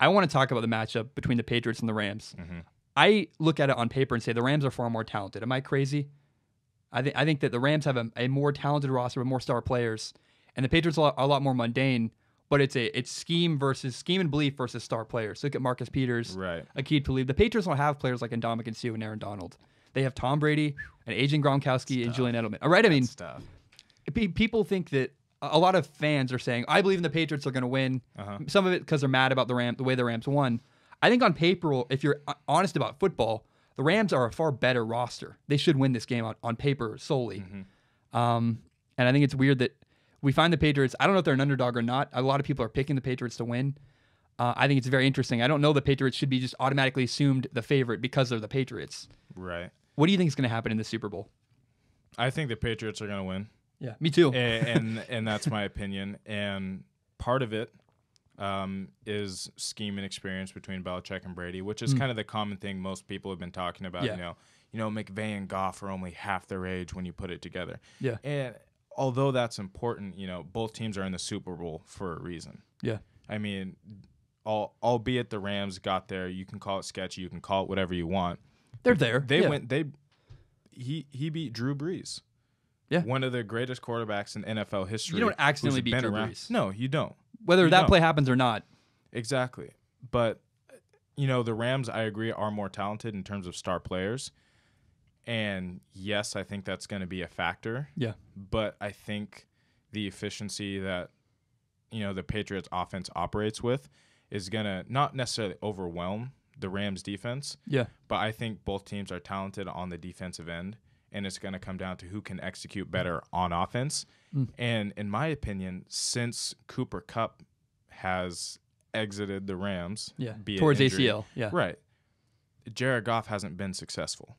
I want to talk about the matchup between the Patriots and the Rams. Mm-hmm. I look at it on paper and say the Rams are far more talented. Am I crazy? I think that the Rams have a more talented roster with more star players, and the Patriots are a lot more mundane. But it's scheme and belief versus star players. So look at Marcus Peters, Right. Aqib Talib. The Patriots don't have players like Ndamukong Suh and Aaron Donald. They have Tom Brady and Agent Gronkowski and Julian Edelman. All right, I mean, people think that a lot of fans are saying, I believe in the Patriots are going to win. Some of it because they're mad about the way the Rams won. I think on paper, if you're honest about football, the Rams are a far better roster. They should win this game on paper solely. And I think it's weird that we find the Patriots, I don't know if they're an underdog or not. A lot of people are picking the Patriots to win. I think it's very interesting. I don't know the Patriots should be just automatically assumed the favorite because they're the Patriots. Right. What do you think is going to happen in the Super Bowl? I think the Patriots are going to win. Yeah, me too. And that's my opinion. And part of it is scheme and experience between Belichick and Brady, which is kind of the common thing most people have been talking about. Yeah. You know, McVay and Goff are only half their age when you put it together. Yeah. And although that's important, both teams are in the Super Bowl for a reason. Yeah. I mean, albeit the Rams got there, you can call it sketchy, you can call it whatever you want. They're there. They went. He beat Drew Brees. Yeah. One of the greatest quarterbacks in NFL history. You don't accidentally who's beat been Drew around. Brees. No, you don't. Whether You that don't. play happens or not. Exactly. But, the Rams, I agree, are more talented in terms of star players. And, yes, I think that's going to be a factor. Yeah. But I think the efficiency that, the Patriots offense operates with is going to not necessarily overwhelm the Rams defense. Yeah. But I think both teams are talented on the defensive end, and it's going to come down to who can execute better on offense. And in my opinion, since Cooper Kupp has exited the Rams, be it towards injury, ACL. Yeah. right, Jared Goff hasn't been successful.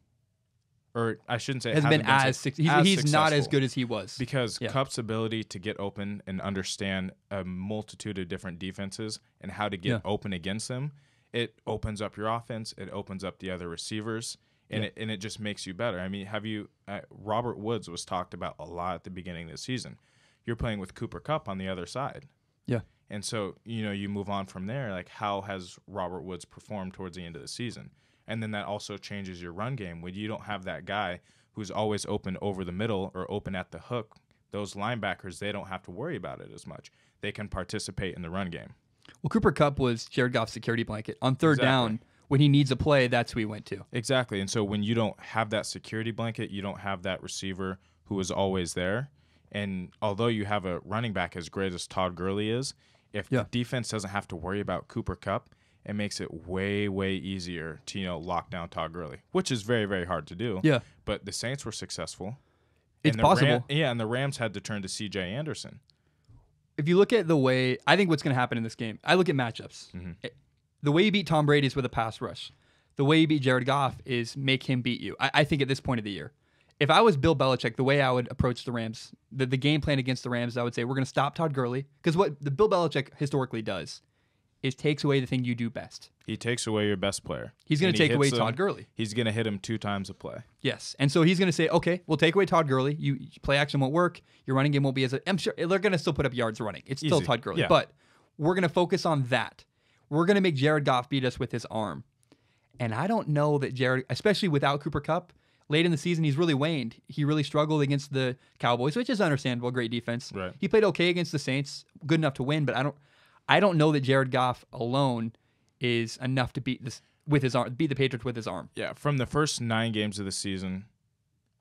Or I shouldn't say Hasn't been as he's not as successful. good as he was. Because Kupp's ability to get open and understand a multitude of different defenses and how to get open against them, it opens up your offense. It opens up the other receivers, and it just makes you better. I mean, Robert Woods was talked about a lot at the beginning of the season. You're playing with Cooper Kupp on the other side. Yeah. And so, you move on from there. Like, how has Robert Woods performed towards the end of the season? And then that also changes your run game. When you don't have that guy who's always open over the middle or open at the hook, those linebackers, they don't have to worry about it as much. They can participate in the run game. Well, Cooper Kupp was Jared Goff's security blanket. On third down, when he needs a play, that's who he went to. Exactly. And so when you don't have that security blanket, you don't have that receiver who is always there. And although you have a running back as great as Todd Gurley is, if the defense doesn't have to worry about Cooper Kupp, it makes it way, way easier to, lock down Todd Gurley, which is very, very hard to do. Yeah. But the Saints were successful. It's possible. And the Rams had to turn to C.J. Anderson. If you look at the way, I think what's going to happen in this game, I look at matchups. The way you beat Tom Brady is with a pass rush. The way you beat Jared Goff is make him beat you. I think at this point of the year. If I was Bill Belichick, the way I would approach the Rams, the game plan against the Rams, I would say we're going to stop Todd Gurley. Because what the Bill Belichick historically does is takes away the thing you do best. He takes away your best player. He's going to take away Todd Gurley. He's going to hit him 2 times a play. Yes. And so he's going to say, okay, we'll take away Todd Gurley. You play action won't work. Your running game won't be as I'm sure they're going to still put up yards running. It's still Easy. Todd Gurley. Yeah. But we're going to focus on that. We're going to make Jared Goff beat us with his arm. And I don't know that Jared, especially without Cooper Kupp, late in the season, he's really waned. He really struggled against the Cowboys, which is understandable. Great defense. Right. He played okay against the Saints, good enough to win, but I don't know that Jared Goff alone is enough to beat this with his arm, beat the Patriots with his arm. Yeah, from the first 9 games of the season,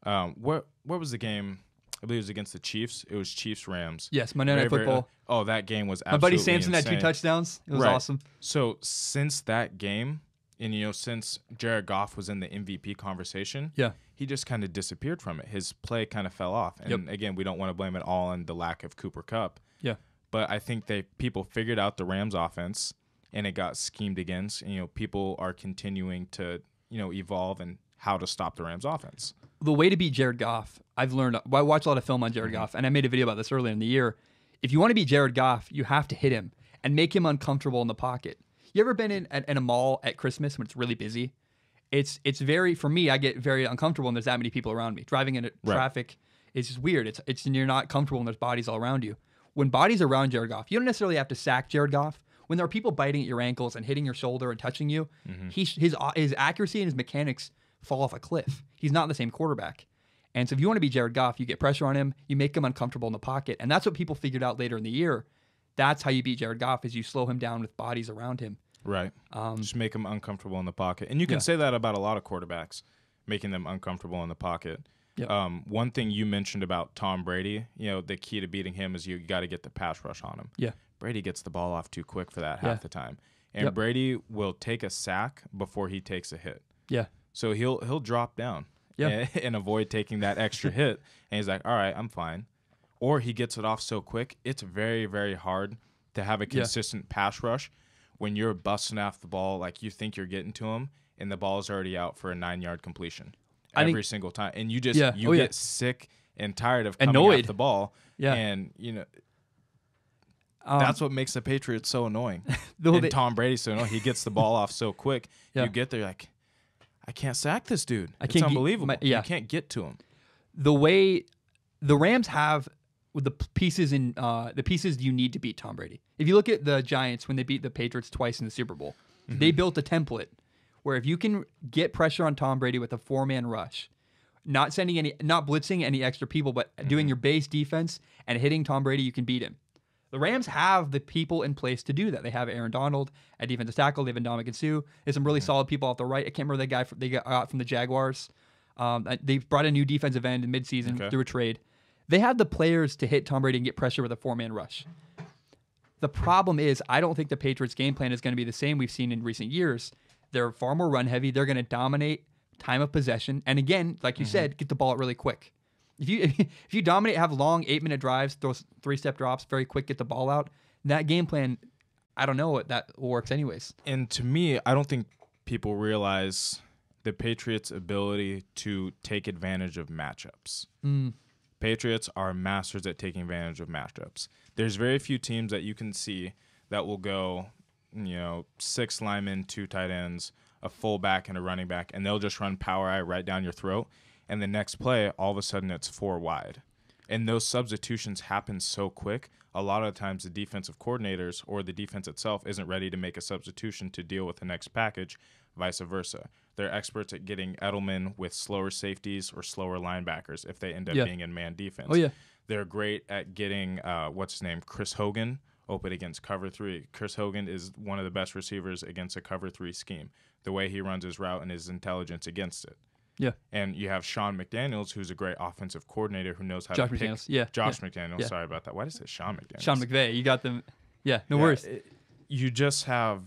what was the game? I believe it was against the Chiefs. It was Chiefs-Rams. Yes, Monday Night Football. That game was My absolutely buddy Samson insane. had 2 touchdowns. It was awesome. So since that game, and since Jared Goff was in the MVP conversation, he just kind of disappeared from it. His play kind of fell off. And again, we don't want to blame it all on the lack of Cooper Kupp. Yeah. But I think people figured out the Rams offense, and it got schemed against. People are continuing to evolve and how to stop the Rams offense. The way to beat Jared Goff, I watch a lot of film on Jared Goff, and I made a video about this earlier in the year. If you want to beat Jared Goff, you have to hit him and make him uncomfortable in the pocket. You ever been in a mall at Christmas when it's really busy? It's very, for me, I get very uncomfortable when there's that many people around me. Driving in traffic is just weird. It's you're not comfortable when there's bodies all around you. When bodies are around Jared Goff, you don't necessarily have to sack Jared Goff. when there are people biting at your ankles and hitting your shoulder and touching you, his accuracy and his mechanics fall off a cliff. He's not the same quarterback. And so if you want to be Jared Goff, you get pressure on him, you make him uncomfortable in the pocket. And that's what people figured out later in the year. That's how you beat Jared Goff, is you slow him down with bodies around him. Right. Just make him uncomfortable in the pocket. And you can say that about a lot of quarterbacks, making them uncomfortable in the pocket. Yep. One thing you mentioned about Tom Brady, the key to beating him is you got to get the pass rush on him. Yeah. Brady gets the ball off too quick for that half the time. And Brady will take a sack before he takes a hit. Yeah. So he'll drop down and avoid taking that extra hit. And he's like, all right, I'm fine. Or he gets it off so quick, it's very, very hard to have a consistent pass rush when you're busting off the ball like you think you're getting to him and the ball is already out for a 9-yard completion every single time. And you just get sick and tired of coming off the ball. Yeah. And, that's what makes the Patriots so annoying. And Tom Brady so annoying. He gets the ball off so quick. You get there like, I can't sack this dude. It's unbelievable. You can't get to him. The way the Rams have with the pieces you need to beat Tom Brady. If you look at the Giants when they beat the Patriots twice in the Super Bowl, they built a template where if you can get pressure on Tom Brady with a 4-man rush, not blitzing any extra people, but doing your base defense and hitting Tom Brady, you can beat him. The Rams have the people in place to do that. They have Aaron Donald at defensive tackle. They have Ndamukong Suh. There's some really solid people off the right. I can't remember the guy they got from the Jaguars. They brought a new defensive end in midseason through a trade. They have the players to hit Tom Brady and get pressure with a 4-man rush. The problem is I don't think the Patriots' game plan is going to be the same we've seen in recent years. They're far more run-heavy. They're going to dominate time of possession. And again, like you said, get the ball out really quick. If you dominate, have long 8-minute drives, throw 3-step drops, very quick, get the ball out, that game plan, I don't know what that works anyways. And to me, I don't think people realize the Patriots' ability to take advantage of matchups. Patriots are masters at taking advantage of matchups. There's very few teams that you can see that will go, 6 linemen, 2 tight ends, a fullback, and a running back, and they'll just run power eye right down your throat. And the next play, all of a sudden, it's 4 wide. And those substitutions happen so quick. A lot of times, the defensive coordinators or the defense itself isn't ready to make a substitution to deal with the next package, vice versa. They're experts at getting Edelman with slower safeties or slower linebackers if they end up being in man defense. They're great at getting, Chris Hogan open against cover 3. Chris Hogan is one of the best receivers against a cover 3 scheme. The way he runs his route and his intelligence against it. Yeah. And you have Sean McDaniels, who's a great offensive coordinator who knows how to pick. McDaniels. Josh McDaniels. Sorry about that. Why did I say Sean McDaniels? Sean McVay. You got them. Yeah, no worries. You just have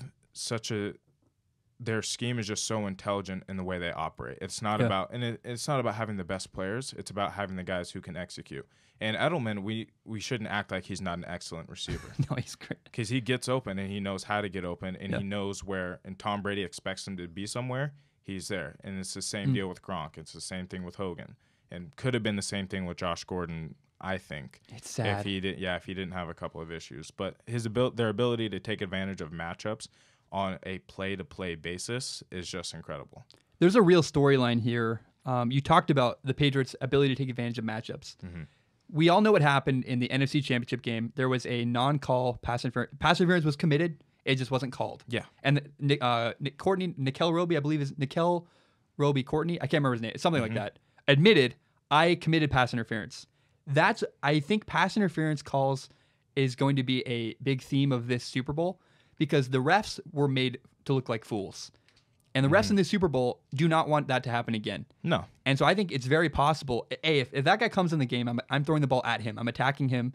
their scheme is just so intelligent in the way they operate. It's not about it's not about having the best players. It's about having the guys who can execute. And Edelman, we shouldn't act like he's not an excellent receiver. No, he's great. Because he gets open and he knows how to get open and he knows where. And Tom Brady expects him to be somewhere. He's there. And it's the same deal with Gronk. It's the same thing with Hogan. And could have been the same thing with Josh Gordon, I think. It's sad. If he didn't have a couple of issues. But their ability to take advantage of matchups on a play-to-play basis is just incredible. There's a real storyline here. You talked about the Patriots' ability to take advantage of matchups. We all know what happened in the NFC Championship game. There was a non-call pass interference. Pass interference was committed. It just wasn't called. Yeah. And Nickell Robey, I believe is Nickell Robey Courtney. I can't remember his name. Something like that. Admitted, I committed pass interference. I think pass interference calls is going to be a big theme of this Super Bowl because the refs were made to look like fools. And the refs in this Super Bowl do not want that to happen again. No. And so I think it's very possible. If that guy comes in the game, I'm throwing the ball at him. I'm attacking him.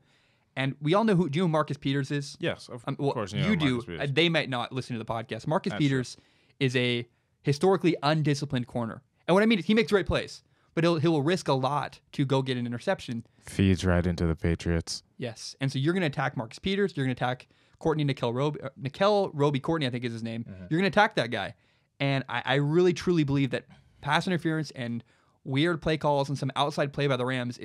And we all know do you know who Marcus Peters is? Yes, of course. You do. They might not listen to the podcast. Marcus Peters is a historically undisciplined corner. And what I mean is he makes great plays, but he'll risk a lot to go get an interception. Feeds right into the Patriots. Yes. And so you're going to attack Marcus Peters. You're going to attack Nickell Robey Courtney, I think is his name. You're going to attack that guy. And I really, truly believe that pass interference and weird play calls and some outside play by the Rams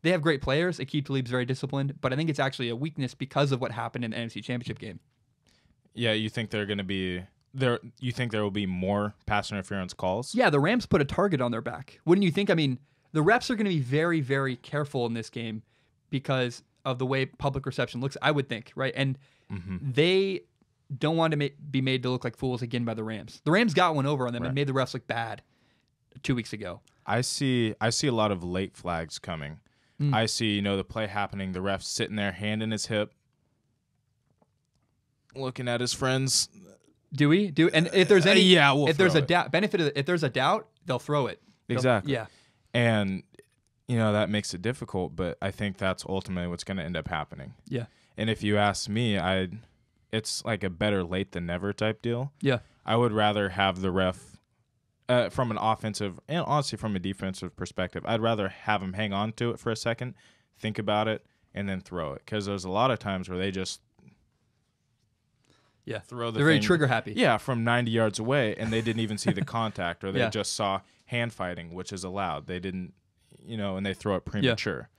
they have great players. Aqib Talib's very disciplined, but I think it's actually a weakness because of what happened in the NFC Championship game. Yeah, you think they're going to be there? You think there will be more pass interference calls? Yeah, the Rams put a target on their back. Wouldn't you think? I mean, the refs are going to be very, very careful in this game because of the way public reception looks. I would think, right? And don't want to be made to look like fools again by the Rams. The Rams got one over on them and Right. made the refs look bad 2 weeks ago. I see a lot of late flags coming. I see, the play happening, the ref sitting there, hand in his hip, looking at his friends. Do we? And if there's any we'll if there's throw a it. doubt if there's a doubt, they'll throw it. Exactly. Yeah. And that makes it difficult, but I think that's ultimately what's going to end up happening. Yeah. And if you ask me, it's like a better late than never type deal. Yeah. I would rather have the ref from an offensive and honestly from a defensive perspective, I'd rather have him hang on to it for a second, think about it, and then throw it. Because there's a lot of times where they just throw the They're very thing, trigger happy. Yeah, from 90 yards away, and they didn't even see the contact, or they Yeah. just saw hand fighting, which is allowed. They didn't, and they throw it premature.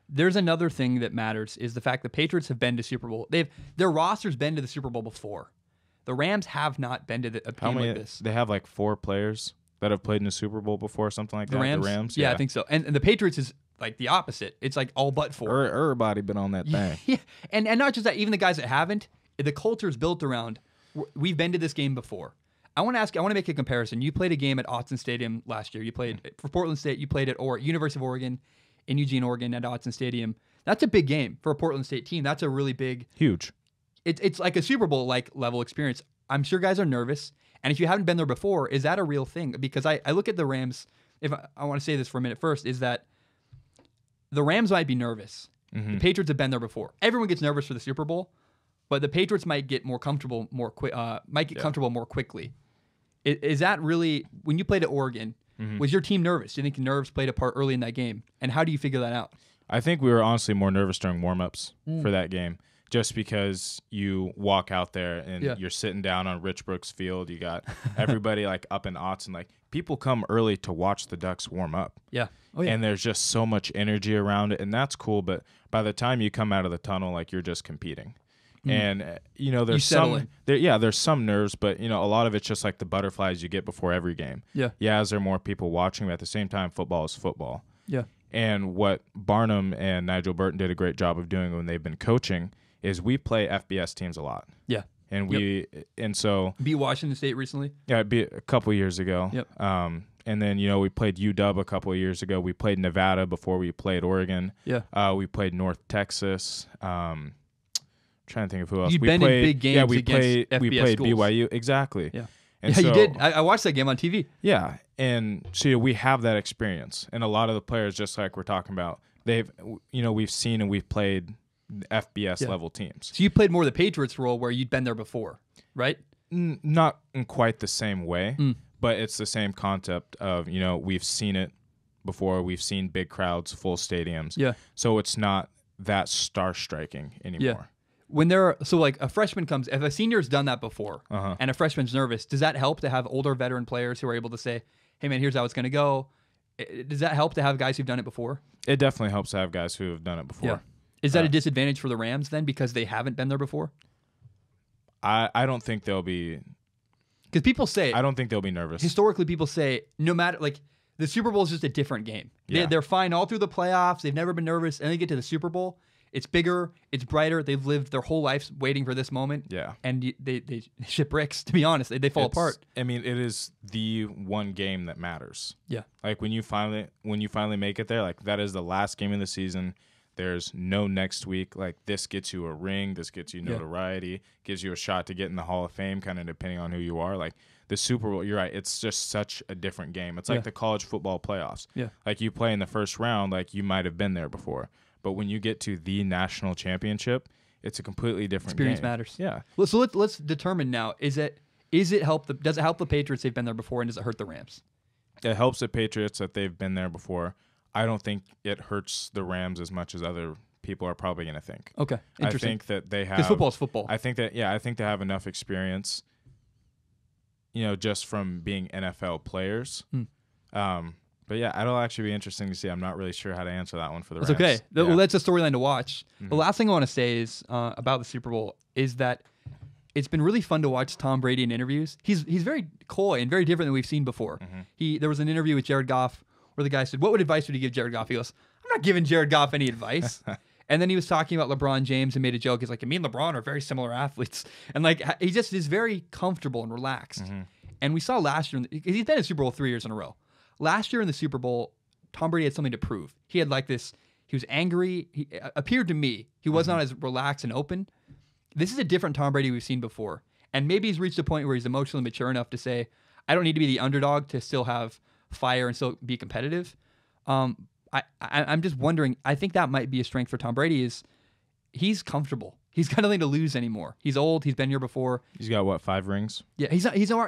There's another thing that matters is the fact the Patriots have been to Super Bowl. Their roster's been to the Super Bowl before. The Rams have not been to a How game many? like this. They have like 4 players that have played in the Super Bowl before, something like The that. Rams? The Rams, Yeah, I think so. And the Patriots is like the opposite. It's like all but 4. Everybody been on that thing. Yeah, and not just that. Even the guys that haven't, the culture's built around. We've been to this game before. I want to make a comparison. You played a game at Autzen Stadium last year. You played for Portland State. You played at University of Oregon in Eugene, Oregon at Autzen Stadium. That's a big game for a Portland State team. That's a really big. Huge. It's like a Super Bowl like level experience. I'm sure guys are nervous, and if you haven't been there before, is that a real thing? Because I look at the Rams. If I want to say this for a minute first, is that the Rams might be nervous. The Patriots have been there before. Everyone gets nervous for the Super Bowl, but the Patriots might get more comfortable more quick. Comfortable more quickly. Is that really when you played at Oregon? Was your team nervous? Do you think nerves played a part early in that game? And how do you figure that out? I think we were honestly more nervous during warm-ups for that game, just because you walk out there and you're sitting down on Rich Brooks Field. You got everybody like up in Autzen. Like people come early to watch the Ducks warm up. Yeah. Oh, yeah. And there's just so much energy around it, and that's cool. But by the time you come out of the tunnel, like you're just competing. And there's there's some nerves, but a lot of it's just like the butterflies you get before every game. Yeah. Yeah, is there more people watching? But at the same time, football is football. Yeah. And what Barnum and Nigel Burton did a great job of doing when they've been coaching is we play FBS teams a lot. Yeah. And so beat Washington State recently. Yeah, it'd be a couple years ago. Yep. And then we played UW a couple of years ago. We played Nevada before we played Oregon. Yeah. We played North Texas. Trying to think of who else. You've been in big games Yeah, we against played FBS schools. BYU. Exactly. Yeah. And Yeah, so, you did. I watched that game on TV. Yeah, and so we have that experience, and a lot of the players, just like we're talking about, we've seen and we've played FBS level teams. So you played more the Patriots role where you'd been there before, right? Not in quite the same way, but it's the same concept of we've seen it before. We've seen big crowds, full stadiums. Yeah. So it's not that star-striking anymore. Yeah. When like a freshman comes, if a senior's done that before and a freshman's nervous, does that help to have older veteran players who are able to say, hey man, here's how it's going to go? Does that help to have guys who've done it before? It definitely helps to have guys who have done it before. Yeah. Is that a disadvantage for the Rams then because they haven't been there before? I don't think they'll be. Because people say, I don't think they'll be nervous. Historically, people say no matter like the Super Bowl is just a different game. Yeah. They're fine all through the playoffs. They've never been nervous, and they get to the Super Bowl. It's bigger. It's brighter. They've lived their whole lives waiting for this moment. Yeah. And they shit bricks, to be honest. They fall apart. I mean, it is the one game that matters. Yeah. Like when you finally make it there, like that is the last game of the season. There's no next week. Like this gets you a ring. This gets you notoriety. Gives you a shot to get in the Hall of Fame, kind of depending on who you are. Like the Super Bowl, you're right. It's just such a different game. It's like the college football playoffs. Yeah. Like you play in the first round, like you might have been there before. But when you get to the national championship, it's a completely different Experience game. matters. Yeah. Well, so let's determine now. Does it help the Patriots? They've been there before, and does it hurt the Rams? It helps the Patriots that they've been there before. I don't think it hurts the Rams as much as other people are probably going to think. Okay, interesting. I think that they have. Because football is football. I think they have enough experience. Just from being NFL players. But yeah, it'll actually be interesting to see. I'm not really sure how to answer that one for the Rams. It's okay. Yeah. Well, that's a storyline to watch. The last thing I want to say is about the Super Bowl is that it's been really fun to watch Tom Brady in interviews. He's very coy and very different than we've seen before. There was an interview with Jared Goff where the guy said, "What advice would you give Jared Goff?" He goes, "I'm not giving Jared Goff any advice." And then he was talking about LeBron James and made a joke. He's like, me and LeBron are very similar athletes. And like, he just is very comfortable and relaxed. And we saw last year, he's been in Super Bowl 3 years in a row. Last year in the Super Bowl, Tom Brady had something to prove. He had like this, he was angry. He appeared to me, he was not as relaxed and open. This is a different Tom Brady we've seen before. And maybe he's reached a point where he's emotionally mature enough to say, I don't need to be the underdog to still have fire and still be competitive. I'm just wondering, I think that might be a strength for Tom Brady is he's comfortable. He's got nothing to lose anymore. He's old. He's been here before. He's got, what, 5 rings? Yeah,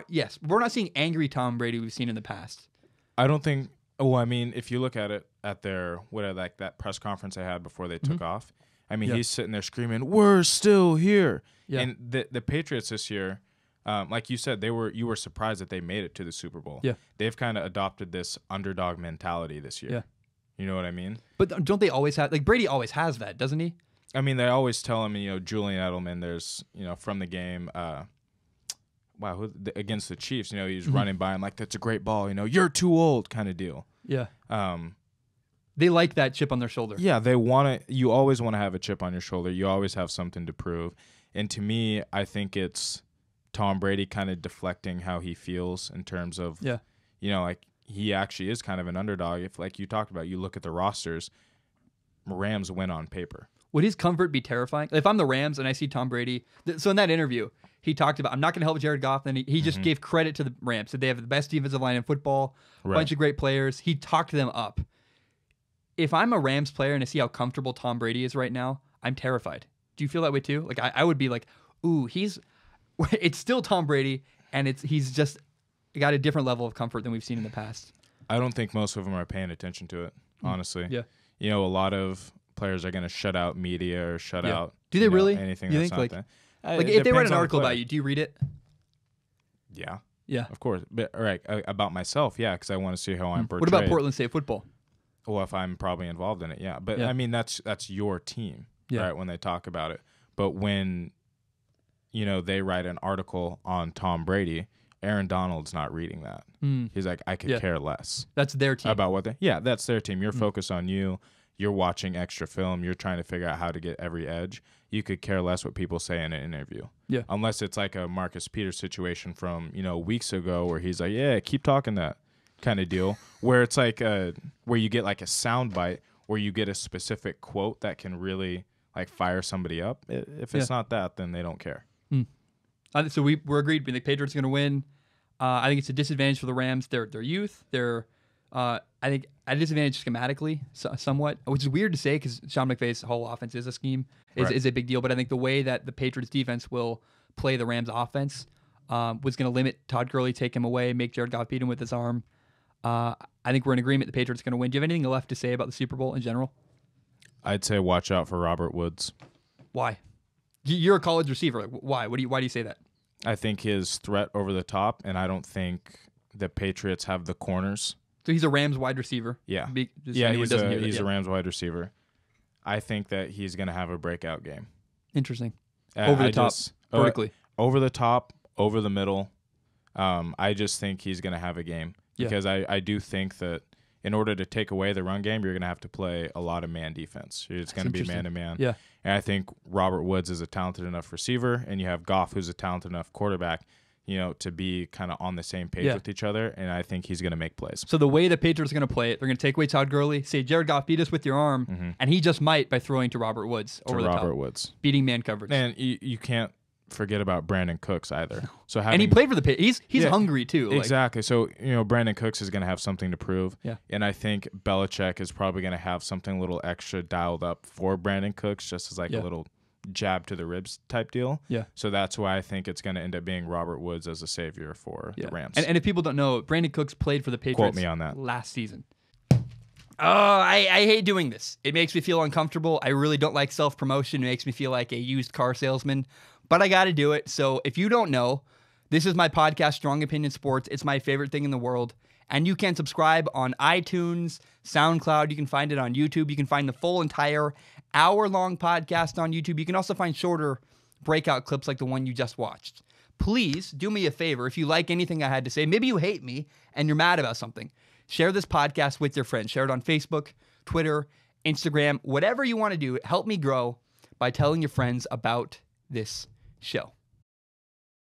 yes, we're not seeing angry Tom Brady we've seen in the past. I don't think, well, I mean, if you look at it at their, like that press conference they had before they took off, I mean, he's sitting there screaming, we're still here. Yeah. And the Patriots this year, like you said, you were surprised that they made it to the Super Bowl. Yeah. They've kind of adopted this underdog mentality this year. Yeah. You know what I mean? But don't they always have, like Brady always has that, doesn't he? I mean, they always tell him, Julian Edelman, there's, from the game, against the Chiefs, he's running by him like, that's a great ball, you're too old kind of deal. Yeah. They like that chip on their shoulder. Yeah, you always want to have a chip on your shoulder. You always have something to prove. And to me, I think it's Tom Brady kind of deflecting how he feels in terms of, like he actually is kind of an underdog. If, like you talked about, you look at the rosters, Rams win on paper. Would his comfort be terrifying? If I'm the Rams and I see Tom Brady, so in that interview, he talked about, I'm not going to help Jared Goff. Then he just gave credit to the Rams. Said they have the best defensive line in football, a bunch of great players. He talked them up. If I'm a Rams player and I see how comfortable Tom Brady is right now, I'm terrified. Do you feel that way too? Like I would be like, ooh, it's still Tom Brady, and he's just got a different level of comfort than we've seen in the past. I don't think most of them are paying attention to it, honestly. Yeah. A lot of players are going to shut out media or shut out. Do they really? Anything you that's think not like if they write an article about you, do you read it? Yeah. Yeah. Of course. But, all right. About myself, yeah, because I want to see how I'm portrayed. What about Portland State football? Well, if I'm probably involved in it, yeah. But I mean, that's your team, right? When they talk about it, but when they write an article on Tom Brady, Aaron Donald's not reading that. He's like, I could care less. That's their team. About what that's their team. You're focused on you. You're watching extra film. You're trying to figure out how to get every edge. You could care less what people say in an interview. Yeah. Unless it's like a Marcus Peters situation from, weeks ago where he's like, yeah, keep talking that kind of deal. Where it's like where you get like a sound bite where you get a specific quote that can really like fire somebody up. If it's not that, then they don't care. So we're agreed. The Patriots are going to win. I think it's a disadvantage for the Rams. Their youth. I think at a disadvantage schematically, somewhat, which is weird to say because Sean McVay's whole offense is a scheme, is a big deal. But I think the way that the Patriots defense will play the Rams offense was going to limit Todd Gurley, take him away, make Jared Goff beat him with his arm. I think we're in agreement the Patriots are going to win. Do you have anything left to say about the Super Bowl in general? I'd say watch out for Robert Woods. Why? You're a college receiver. Why? Why do you say that? I think his threat over the top, and I don't think the Patriots have the corners. So he's a Rams wide receiver. Yeah. He's a Rams wide receiver. I think that he's going to have a breakout game. Interesting. Over the top, vertically. Over the top, over the middle. I just think he's going to have a game. Because I do think that in order to take away the run game, you're going to have to play a lot of man defense. It's going to be man-to-man. Yeah. And I think Robert Woods is a talented enough receiver, and you have Goff, who's a talented enough quarterback, to be kind of on the same page with each other, and I think he's going to make plays. So the way the Patriots are going to play it, they're going to take away Todd Gurley, say, Jared Goff, beat us with your arm, and he just might by throwing to Robert Woods over the top. Beating man coverage. And you can't forget about Brandon Cooks either. So and he played for the Patriots. He's hungry too. Exactly. So, Brandon Cooks is going to have something to prove. Yeah. And I think Belichick is probably going to have something a little extra dialed up for Brandon Cooks, just as a little jab to the ribs type deal. Yeah. So that's why I think it's going to end up being Robert Woods as a savior for the Rams. And if people don't know, Brandon Cooks played for the Patriots. Quote me on that. Last season. Oh, I hate doing this. It makes me feel uncomfortable. I really don't like self-promotion. It makes me feel like a used car salesman. But I got to do it. So if you don't know, this is my podcast, Strong Opinion Sports. It's my favorite thing in the world. And you can subscribe on iTunes, SoundCloud. You can find it on YouTube. You can find the full entire hour-long podcast on YouTube. You can also find shorter breakout clips like the one you just watched. Please do me a favor. If you like anything I had to say, maybe you hate me and you're mad about something, share this podcast with your friends. Share it on Facebook, Twitter, Instagram, whatever you want to do. Help me grow by telling your friends about this show.